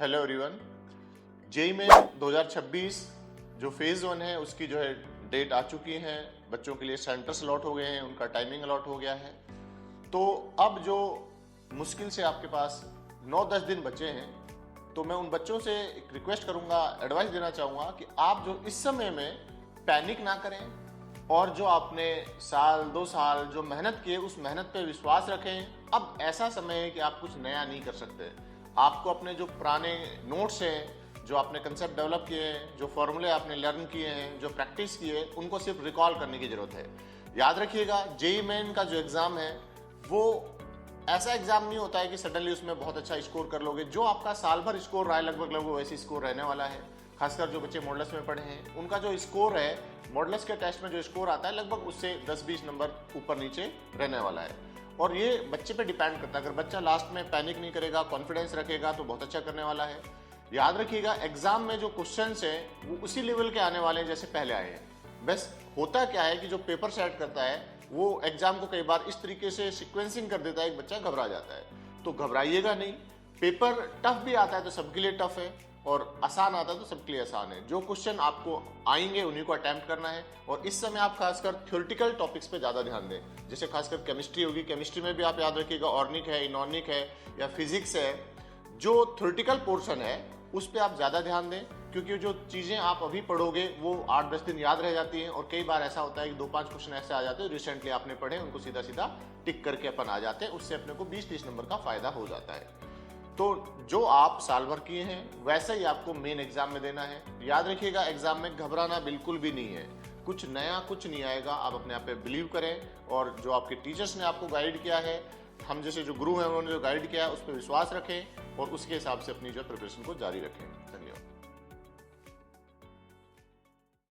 Hello everyone. JEE में 2026 जो phase 1 है उसकी जो है डेट आ चुकी है। बच्चों के लिए सेंटर्स अलॉट हो गए हैं, उनका टाइमिंग अलॉट हो गया है। तो अब जो मुश्किल से आपके पास 9-10 दिन बचे हैं, तो मैं उन बच्चों से एक रिक्वेस्ट करूंगा, एडवाइस देना चाहूँगा कि आप जो इस समय में पैनिक ना करें और जो आपने साल 2 साल जो मेहनत की है उस मेहनत पे विश्वास रखें। अब ऐसा समय है कि आप कुछ नया नहीं कर सकते। आपको अपने जो पुराने नोट्स हैं, जो आपने कंसेप्ट डेवलप किए हैं, जो फॉर्मूले आपने लर्न किए हैं, जो प्रैक्टिस किए हैं, उनको सिर्फ रिकॉल करने की जरूरत है। याद रखिएगा, जेईई मेन का जो एग्ज़ाम है वो ऐसा एग्जाम नहीं होता है कि सडनली उसमें बहुत अच्छा स्कोर कर लोगे। जो आपका साल भर स्कोर रहा है लगभग वैसे स्कोर रहने वाला है। खासकर जो बच्चे मॉडल्स में पढ़े हैं उनका जो स्कोर है, मॉडल्स के टेस्ट में जो स्कोर आता है लगभग उससे 10-20 नंबर ऊपर नीचे रहने वाला है। और ये बच्चे पे डिपेंड करता है। अगर बच्चा लास्ट में पैनिक नहीं करेगा, कॉन्फिडेंस रखेगा, तो बहुत अच्छा करने वाला है। याद रखिएगा, एग्जाम में जो क्वेश्चंस हैं वो उसी लेवल के आने वाले हैं जैसे पहले आए हैं। बस होता क्या है कि जो पेपर सेट करता है वो एग्जाम को कई बार इस तरीके से सीक्वेंसिंग कर देता है, एक बच्चा घबरा जाता है। तो घबराइएगा नहीं। पेपर टफ भी आता है तो सबके लिए टफ है, और आसान आता है तो सबके लिए आसान है। जो क्वेश्चन आपको आएंगे उन्हीं को अटेम्प्ट करना है। और इस समय आप खासकर थ्योरेटिकल टॉपिक्स पे ज़्यादा ध्यान दें। जैसे खासकर केमिस्ट्री होगी, केमिस्ट्री में भी आप याद रखिएगा ऑर्गेनिक है, इनऑर्गेनिक है या फिजिक्स है, जो थ्योरेटिकल पोर्शन है उस पर आप ज़्यादा ध्यान दें। क्योंकि जो चीज़ें आप अभी पढ़ोगे वो 8-10 दिन याद रह जाती हैं। और कई बार ऐसा होता है कि 2-5 क्वेश्चन ऐसे आ जाते हैं रिसेंटली आपने पढ़े, उनको सीधा सीधा टिक करके अपन आ जाते हैं। उससे अपने को 20-30 नंबर का फायदा हो जाता है। तो जो आप साल भर किए हैं वैसा ही आपको मेन एग्जाम में देना है। याद रखिएगा, एग्जाम में घबराना बिल्कुल भी नहीं है। कुछ नया कुछ नहीं आएगा, आप अपने आप पे बिलीव करें। और जो आपके टीचर्स ने आपको गाइड किया है, हम जैसे जो गुरु हैं उन्होंने जो गाइड किया है उस पर विश्वास रखें और उसके हिसाब से अपनी जो प्रिपरेशन को जारी रखें। धन्यवाद।